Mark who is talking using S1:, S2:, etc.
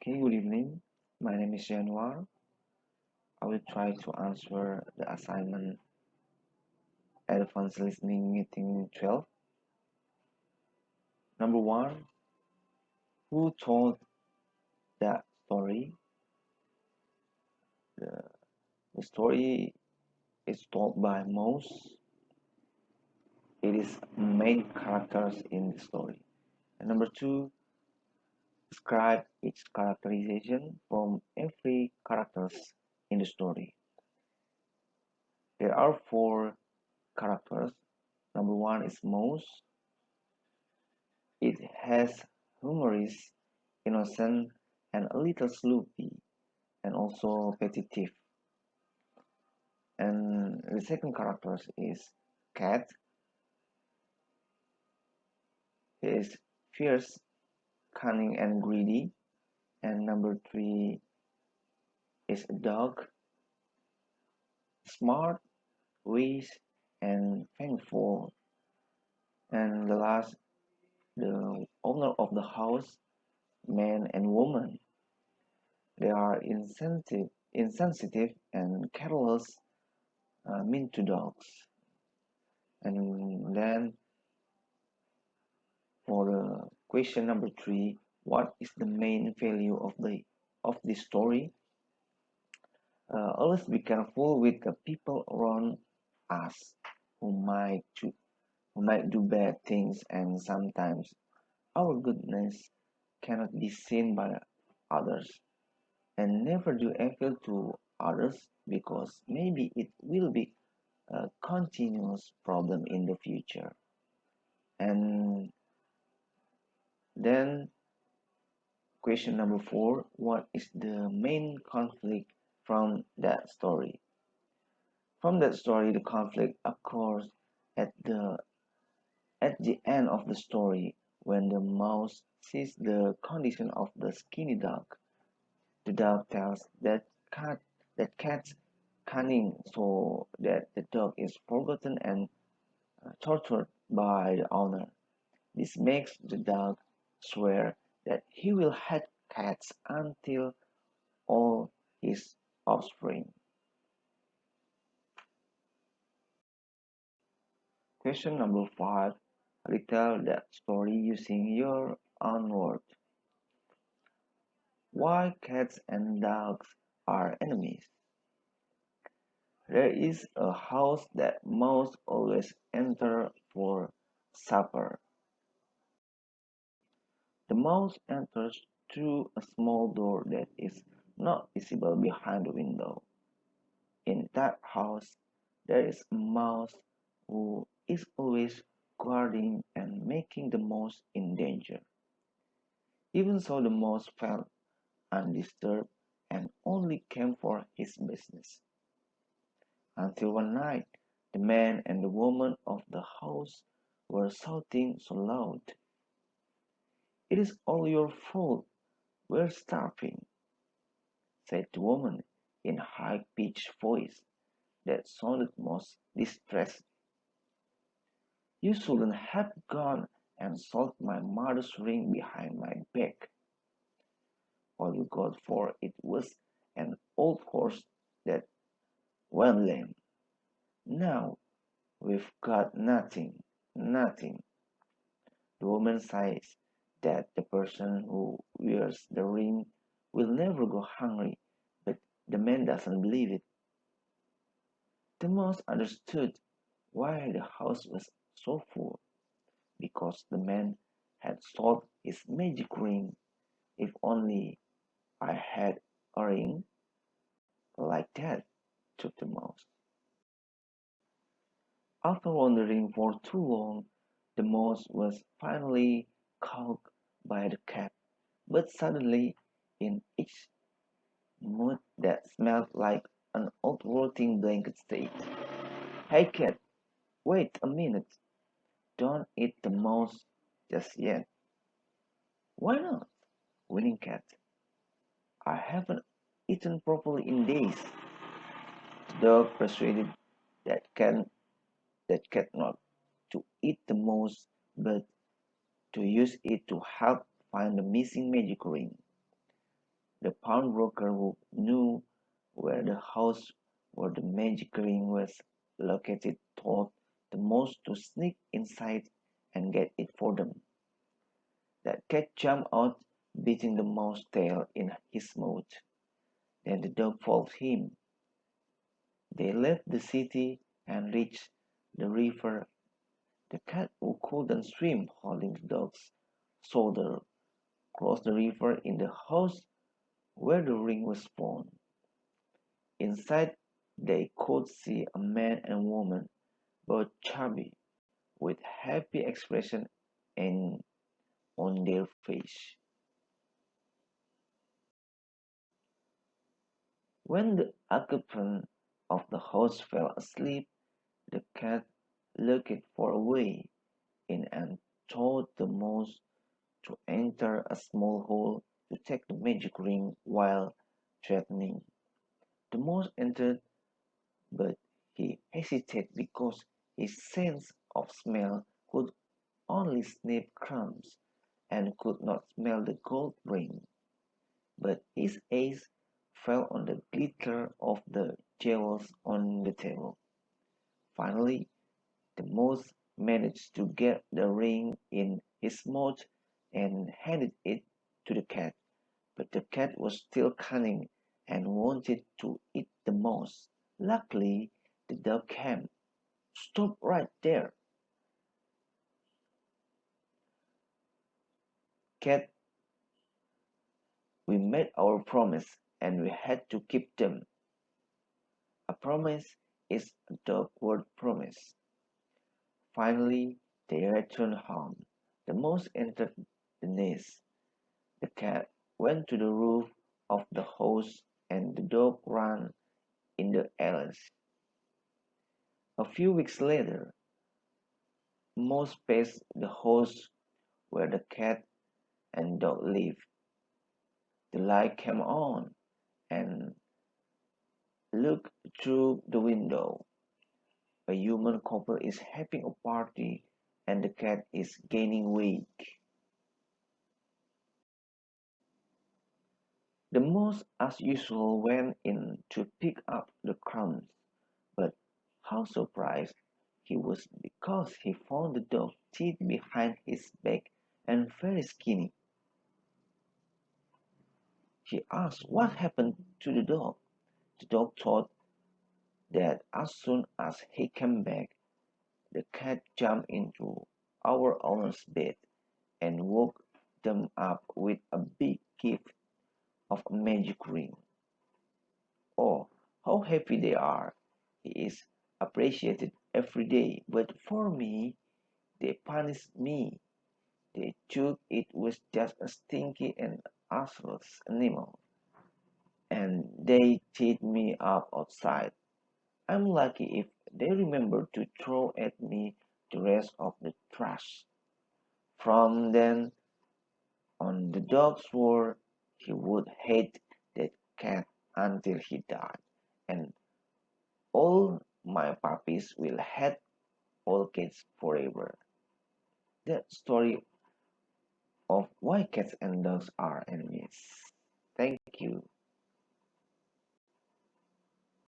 S1: Okay, good evening. My name is Januar. I will try to answer the assignment Elephants Listening Meeting 12. Number one, who told that story? The, the story is told by Mouse. It is main characters in the story. And number two, describe its characterization from every characters in the story. There are four characters. Number one is Mouse. It has humorous, innocent, and a little sloopy, and also petty thief. And the second character is Cat. He is fierce, cunning, and greedy. And number three is a dog, smart, wise, and thankful. And the last, the owner of the house, man and woman. They are insensitive and careless, mean to dogs. And then for question number three, what is the main value of this story? Always be careful with the people around us who might do, who might do bad things, and sometimes our goodness cannot be seen by others. And never do evil to others because maybe it will be a continuous problem in the future. And then question number four, what is the main conflict from that story? From that story, the conflict occurs at the end of the story when the mouse sees the condition of the skinny dog. The dog tells that cat's cunning so that the dog is forgotten and tortured by the owner. This makes the dog swear that he will hate cats until all his offspring. Question number five. Retell that story using your own words. Why cats and dogs are enemies? There is a house that mouse always enter for supper. The mouse enters through a small door that is not visible behind the window. In that house, there is a mouse who is always guarding and making the mouse in danger. Even so, the mouse felt undisturbed and only came for his business. Until one night, the man and the woman of the house were shouting so loud, "It is all your fault, we're starving," said the woman in a high-pitched voice that sounded most distressed. "You shouldn't have gone and sold my mother's ring behind my back. All you got for it was an old horse that went lame. Now we've got nothing, nothing." The woman says that the person who wears the ring will never go hungry, but the man doesn't believe it. The mouse understood why the house was so full, because the man had sold his magic ring. "If only I had a ring like that," thought the mouse. After wandering for too long, the mouse was finally caught by the cat, but suddenly, in its mood that smelled like an old rotting blanket, said, "Hey cat, wait a minute. Don't eat the mouse just yet." "Why not?" Winning cat. "I haven't eaten properly in days." The dog persuaded that cat not to eat the mouse, but to use it to help find the missing magic ring. The pawnbroker who knew where the house where the magic ring was located told the mouse to sneak inside and get it for them. The cat jumped out, beating the mouse's tail in his mouth. Then the dog followed him. They left the city and reached the river. The cat, who couldn't swim, holding the dog's shoulder, crossed the river in the house where the ring was found. Inside, they could see a man and woman, both chubby, with happy expression and on their face. When the occupant of the house fell asleep, the cat looked for a way in and told the mouse to enter a small hole to take the magic ring while threatening. The mouse entered, but he hesitated because his sense of smell could only sniff crumbs and could not smell the gold ring. But his eyes fell on the glitter of the jewels on the table. Finally, the mouse managed to get the ring in his mouth and handed it to the cat. But the cat was still cunning and wanted to eat the mouse. Luckily, the dog came. Stop right there, cat. We made our promise and we had to keep them. A promise is a dog word promise. Finally, they returned home. The mouse entered the nest. The cat went to the roof of the house and the dog ran in the alleys. A few weeks later, Mouse passed the house where the cat and dog lived. The light came on and looked through the window. A human couple is having a party and the cat is gaining weight. The mouse, as usual, went in to pick up the crumbs, but how surprised he was because he found the dog teeth behind his back and very skinny. He asked what happened to the dog. The dog thought that as soon as he came back, the cat jumped into our owner's bed and woke them up with a big gift of a magic ring. Oh, how happy they are! He is appreciated every day, but for me, they punished me. They took it was just a stinky and useless animal, and they teed me up outside. I'm lucky if they remember to throw at me the rest of the trash. From then on, the dog swore he would hate that cat until he died, and all my puppies will hate all cats forever. That story of why cats and dogs are enemies. Thank you.